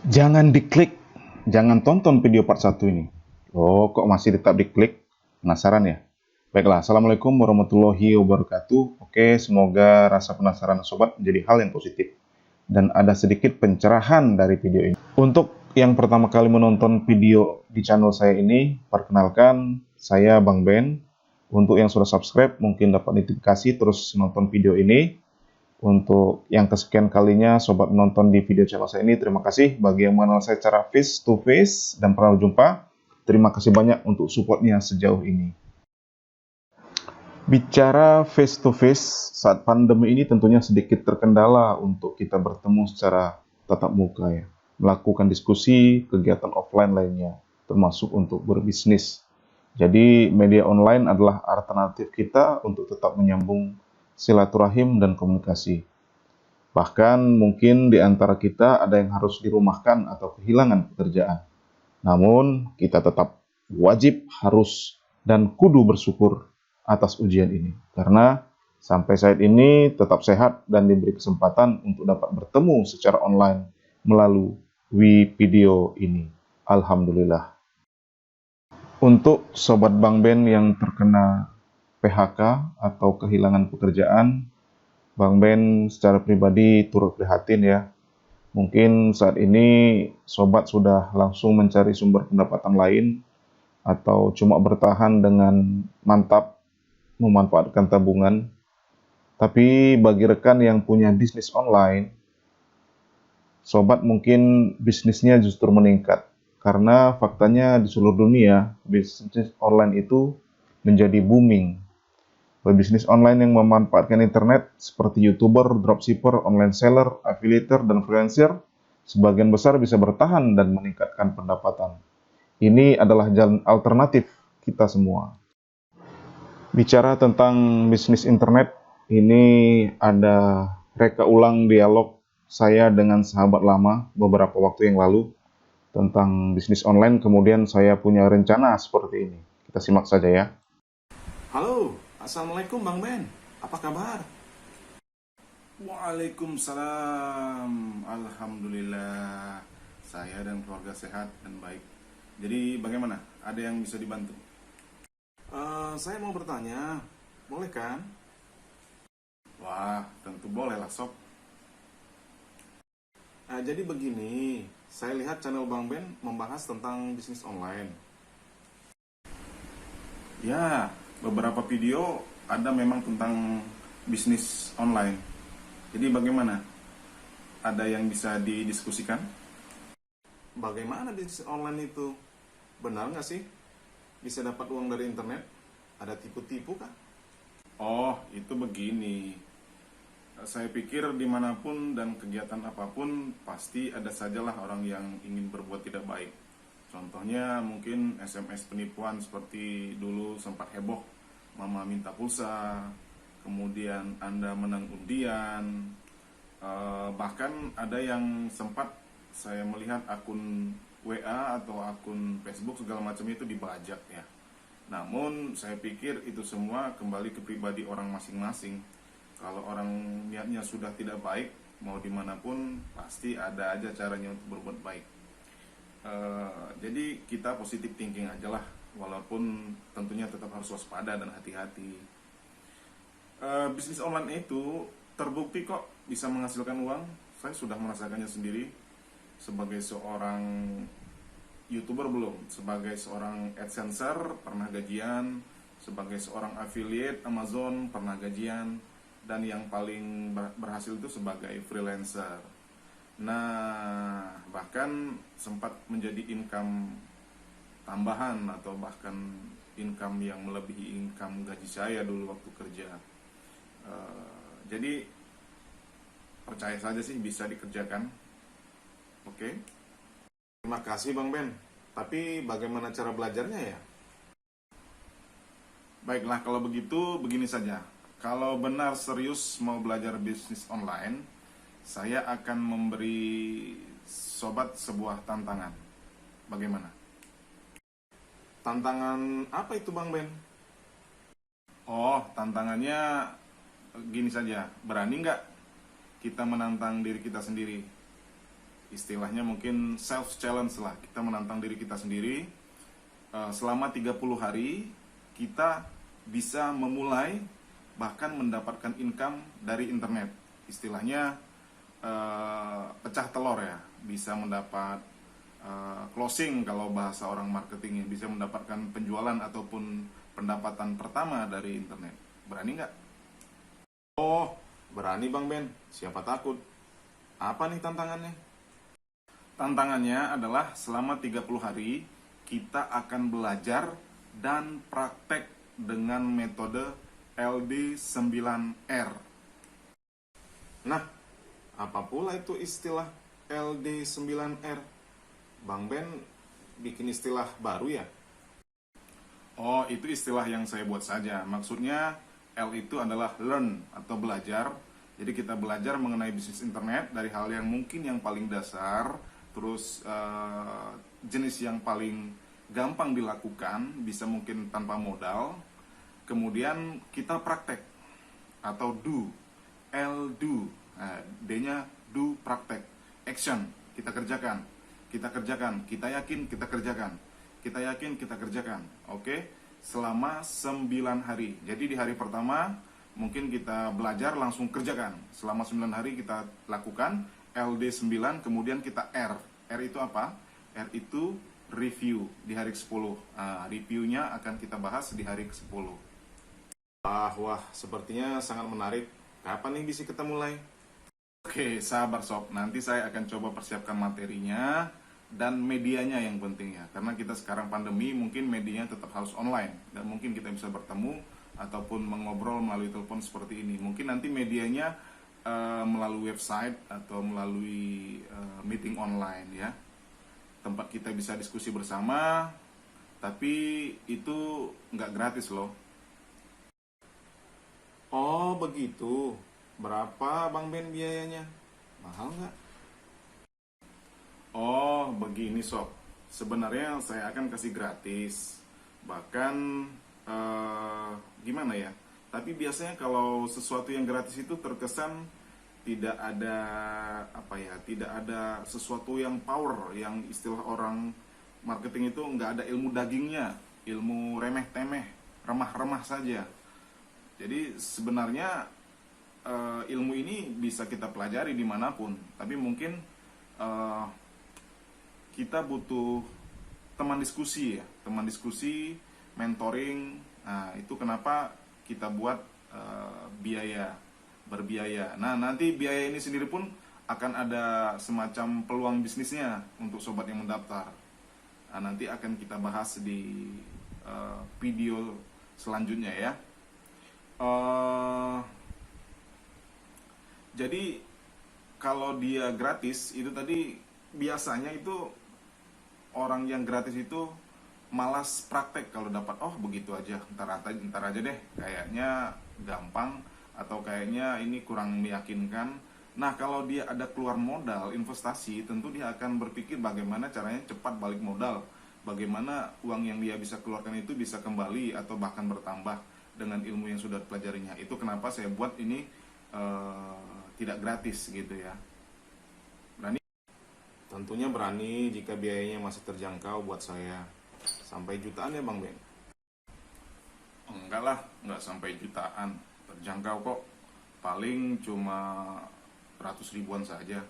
Jangan diklik, jangan tonton video part 1 ini. Oh, kok masih tetap diklik? Penasaran ya? Baiklah, Assalamualaikum warahmatullahi wabarakatuh. Oke, semoga rasa penasaran sobat menjadi hal yang positif. Dan ada sedikit pencerahan dari video ini. Untuk yang pertama kali menonton video di channel saya ini, perkenalkan, saya Bang Ben. Untuk yang sudah subscribe, mungkin dapat notifikasi terus nonton video ini. Untuk yang kesekian kalinya sobat menonton di video channel saya ini, terima kasih. Bagi yang mengenal saya secara face to face dan pernah jumpa, terima kasih banyak untuk supportnya sejauh ini. Bicara face to face saat pandemi ini tentunya sedikit terkendala untuk kita bertemu secara tatap muka ya. Melakukan diskusi, kegiatan offline lainnya, termasuk untuk berbisnis. Jadi media online adalah alternatif kita untuk tetap menyambung silaturahim dan komunikasi. Bahkan mungkin di antara kita ada yang harus dirumahkan atau kehilangan pekerjaan. Namun kita tetap wajib, harus, dan kudu bersyukur atas ujian ini. Karena sampai saat ini tetap sehat dan diberi kesempatan untuk dapat bertemu secara online melalui video ini. Alhamdulillah. Untuk Sobat Bang Ben yang terkena PHK atau kehilangan pekerjaan, Bang Ben secara pribadi turut prihatin ya. Mungkin saat ini sobat sudah langsung mencari sumber pendapatan lain atau cuma bertahan dengan mantap memanfaatkan tabungan. Tapi bagi rekan yang punya bisnis online, sobat mungkin bisnisnya justru meningkat. Karena faktanya di seluruh dunia, bisnis online itu menjadi booming. Pebisnis online yang memanfaatkan internet seperti YouTuber, dropshipper, online seller, affiliator, dan freelancer sebagian besar bisa bertahan dan meningkatkan pendapatan. Ini adalah jalan alternatif kita semua. Bicara tentang bisnis internet, ini ada reka ulang dialog saya dengan sahabat lama beberapa waktu yang lalu tentang bisnis online, kemudian saya punya rencana seperti ini. Kita simak saja ya. Halo, Assalamualaikum Bang Ben. Apa kabar? Waalaikumsalam. Alhamdulillah. Saya dan keluarga sehat dan baik. Jadi bagaimana? Ada yang bisa dibantu? Saya mau bertanya, boleh kan? Wah, tentu boleh lah sob. Jadi begini, saya lihat channel Bang Ben membahas tentang bisnis online. Ya, beberapa video ada memang tentang bisnis online. Jadi bagaimana? Ada yang bisa didiskusikan? Bagaimana bisnis online itu? Benar nggak sih? Bisa dapat uang dari internet? Ada tipu-tipu kah? Oh, itu begini. Saya pikir dimanapun dan kegiatan apapun pasti ada sajalah orang yang ingin berbuat tidak baik. Contohnya mungkin SMS penipuan seperti dulu sempat heboh, mama minta pulsa, kemudian Anda menang undian. Bahkan ada yang sempat saya melihat akun WA atau akun Facebook segala macam itu dibajak ya. Namun saya pikir itu semua kembali ke pribadi orang masing-masing. Kalau orang niatnya sudah tidak baik, mau dimanapun pasti ada aja caranya untuk berbuat baik. Jadi kita positif thinking aja lah, walaupun tentunya tetap harus waspada dan hati-hati. Bisnis online itu terbukti kok bisa menghasilkan uang. Saya sudah merasakannya sendiri sebagai seorang YouTuber belum, sebagai seorang AdSenser pernah gajian, sebagai seorang affiliate Amazon pernah gajian, dan yang paling berhasil itu sebagai freelancer. Nah, bahkan sempat menjadi income tambahan atau bahkan income yang melebihi income gaji saya dulu waktu kerja. Jadi percaya saja sih bisa dikerjakan. Oke. Terima kasih Bang Ben. Tapi bagaimana cara belajarnya ya? Baiklah kalau begitu begini saja. Kalau benar serius mau belajar bisnis online, saya akan memberi sobat sebuah tantangan. Bagaimana? Tantangan apa itu Bang Ben? Oh, tantangannya gini saja. Berani nggak kita menantang diri kita sendiri? istilahnya mungkin self challenge lah, kita menantang diri kita sendiri. Selama 30 hari kita bisa memulai bahkan mendapatkan income dari internet. Istilahnya pecah telur ya, bisa mendapat closing kalau bahasa orang marketingnya, bisa mendapatkan penjualan ataupun pendapatan pertama dari internet. Berani nggak? Oh, berani Bang Ben, siapa takut. Apa nih tantangannya? Tantangannya adalah selama 30 hari kita akan belajar dan praktek dengan metode LD9R. Nah, apa pula itu istilah LD9R? Bang Ben bikin istilah baru ya? Oh, itu istilah yang saya buat saja. Maksudnya L itu adalah learn atau belajar. Jadi kita belajar mengenai bisnis internet dari hal yang mungkin yang paling dasar, terus jenis yang paling gampang dilakukan, bisa mungkin tanpa modal. Kemudian kita praktek atau do, L do. Nah, D-nya do, praktek, action, kita kerjakan, kita yakin kita kerjakan, kita yakin kita kerjakan. Oke, selama 9 hari. Jadi di hari pertama mungkin kita belajar langsung kerjakan. Selama 9 hari kita lakukan LD9, kemudian kita R. R itu apa? R itu review di hari ke-10. Nah, reviewnya akan kita bahas di hari ke-10. Wah, sepertinya sangat menarik. Kapan nih bisa kita mulai? Oke, sabar sob. Nanti saya akan coba persiapkan materinya dan medianya yang penting ya. Karena kita sekarang pandemi, mungkin medianya tetap harus online. Dan mungkin kita bisa bertemu ataupun mengobrol melalui telepon seperti ini. Mungkin nanti medianya melalui website atau melalui meeting online ya. Tempat kita bisa diskusi bersama, tapi itu nggak gratis loh. Oh begitu. Berapa Bang Ben biayanya? Mahal nggak? Oh begini sob. Sebenarnya saya akan kasih gratis. Bahkan gimana ya? Tapi biasanya kalau sesuatu yang gratis itu terkesan tidak ada apa ya, tidak ada sesuatu yang power, yang istilah orang marketing itu nggak ada ilmu dagingnya, ilmu remeh-temeh, remah-remah saja. Jadi sebenarnya ilmu ini bisa kita pelajari dimanapun, tapi mungkin kita butuh teman diskusi ya, teman diskusi, mentoring. Nah itu kenapa kita buat berbiaya. Nah nanti biaya ini sendiri pun akan ada semacam peluang bisnisnya untuk sobat yang mendaftar. Nah, nanti akan kita bahas di video selanjutnya ya. Jadi kalau dia gratis itu tadi, biasanya itu orang yang gratis itu malas praktek kalau dapat, oh begitu aja, ntar aja deh, kayaknya gampang atau kayaknya ini kurang meyakinkan. Nah kalau dia ada keluar modal investasi, tentu dia akan berpikir bagaimana caranya cepat balik modal, bagaimana uang yang dia bisa keluarkan itu bisa kembali atau bahkan bertambah dengan ilmu yang sudah dipelajarinya. Itu kenapa saya buat ini tidak gratis gitu ya. Berani? Tentunya berani jika biayanya masih terjangkau buat saya. Sampai jutaan ya Bang Ben? Enggak lah, enggak sampai jutaan. Terjangkau kok. Paling cuma ratus ribuan saja.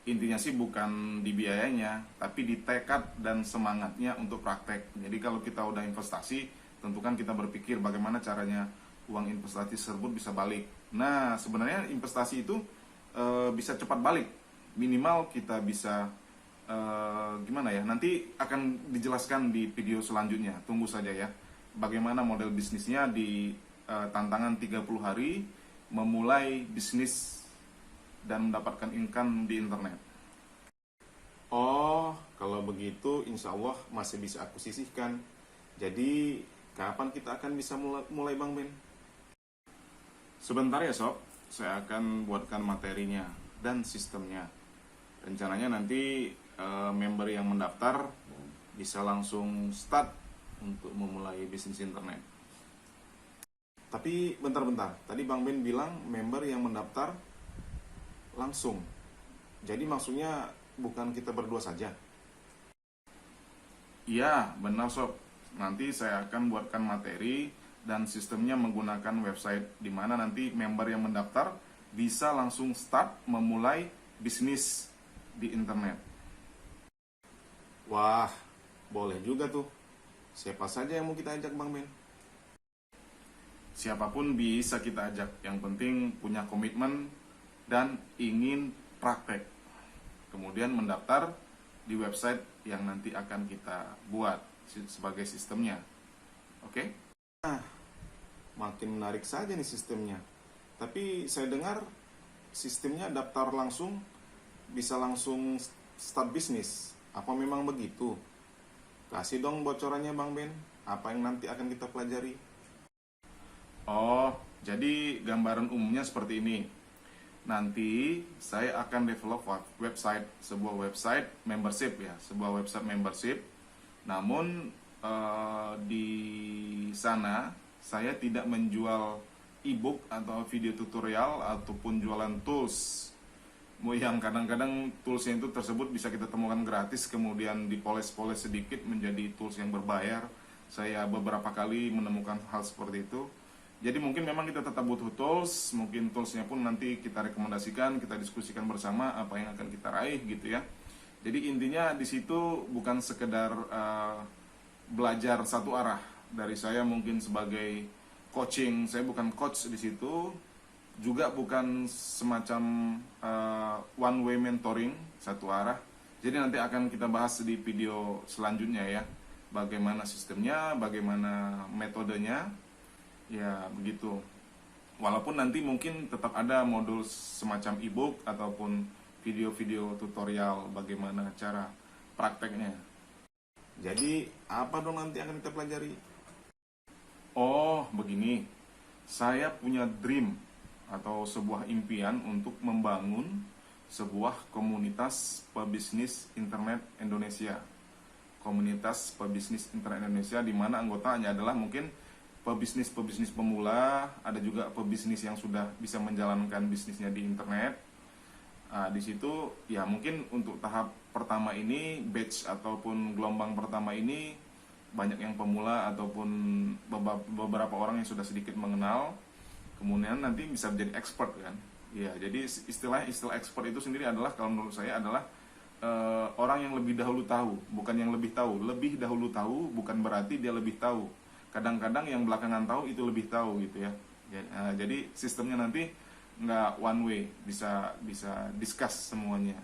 Intinya sih bukan di biayanya, tapi di tekad dan semangatnya untuk praktek. Jadi kalau kita udah investasi, tentu kan kita berpikir bagaimana caranya uang investasi tersebut bisa balik. Nah sebenarnya investasi itu bisa cepat balik. Minimal kita bisa gimana ya, nanti akan dijelaskan di video selanjutnya. Tunggu saja ya, bagaimana model bisnisnya di tantangan 30 hari memulai bisnis dan mendapatkan income di internet. Oh, kalau begitu insya Allah masih bisa aku sisihkan. Jadi kapan kita akan bisa mulai Bang Ben? Sebentar ya sob, saya akan buatkan materinya dan sistemnya. Rencananya nanti member yang mendaftar bisa langsung start untuk memulai bisnis internet. Tapi bentar-bentar, tadi Bang Ben bilang member yang mendaftar langsung. Jadi maksudnya bukan kita berdua saja? Iya, benar sob. Nanti saya akan buatkan materi dan sistemnya menggunakan website di mana nanti member yang mendaftar bisa langsung start memulai bisnis di internet. Wah, boleh juga tuh. Siapa saja yang mau kita ajak, Bang Ben? Siapapun bisa kita ajak. Yang penting punya komitmen dan ingin praktek. Kemudian mendaftar di website yang nanti akan kita buat sebagai sistemnya. Oke? Nah, makin menarik saja nih sistemnya. Tapi saya dengar sistemnya daftar langsung, bisa langsung start bisnis. Apa memang begitu? Kasih dong bocorannya, Bang Ben. Apa yang nanti akan kita pelajari? Oh, jadi gambaran umumnya seperti ini. Nanti saya akan develop website, sebuah website membership ya, sebuah website membership. Namun di sana saya tidak menjual ebook atau video tutorial ataupun jualan tools. Yang kadang-kadang toolsnya itu tersebut bisa kita temukan gratis, kemudian dipoles-poles sedikit menjadi tools yang berbayar. Saya beberapa kali menemukan hal seperti itu. Jadi mungkin memang kita tetap butuh tools, mungkin toolsnya pun nanti kita rekomendasikan, kita diskusikan bersama apa yang akan kita raih gitu ya. Jadi intinya di situ bukan sekedar belajar satu arah. Dari saya mungkin sebagai coaching, saya bukan coach di situ, juga bukan semacam one way mentoring satu arah. Jadi nanti akan kita bahas di video selanjutnya ya, bagaimana sistemnya, bagaimana metodenya. Ya begitu. Walaupun nanti mungkin tetap ada modul semacam ebook ataupun video-video tutorial bagaimana cara prakteknya. Jadi apa dong nanti akan kita pelajari? Oh begini, saya punya dream atau sebuah impian untuk membangun sebuah komunitas pebisnis internet Indonesia. Komunitas pebisnis internet Indonesia di mana anggotanya adalah mungkin pebisnis pemula, ada juga pebisnis yang sudah bisa menjalankan bisnisnya di internet. Di situ ya mungkin untuk tahap pertama ini, batch ataupun gelombang pertama ini banyak yang pemula ataupun beberapa orang yang sudah sedikit mengenal. Kemudian nanti bisa menjadi expert kan. Ya, jadi istilah expert itu sendiri adalah kalau menurut saya adalah orang yang lebih dahulu tahu, bukan yang lebih tahu. Lebih dahulu tahu bukan berarti dia lebih tahu. Kadang-kadang yang belakangan tahu itu lebih tahu gitu ya. Jadi sistemnya nanti nggak one way, bisa discuss semuanya.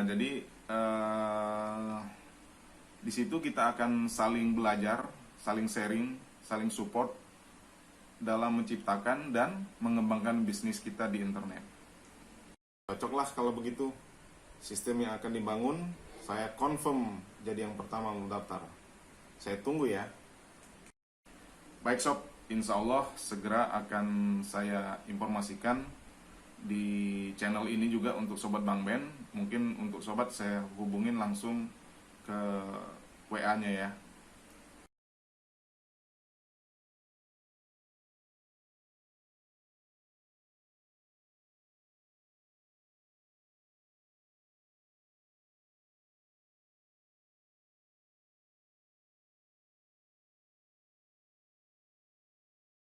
Jadi di situ kita akan saling belajar, saling sharing, saling support dalam menciptakan dan mengembangkan bisnis kita di internet. Cocoklah kalau begitu. Sistem yang akan dibangun, saya confirm jadi yang pertama mendaftar. Saya tunggu ya. Baik sob, insya Allah segera akan saya informasikan di channel ini juga untuk Sobat Bang Ben. Mungkin untuk sobat saya hubungin langsung ke WA-nya ya.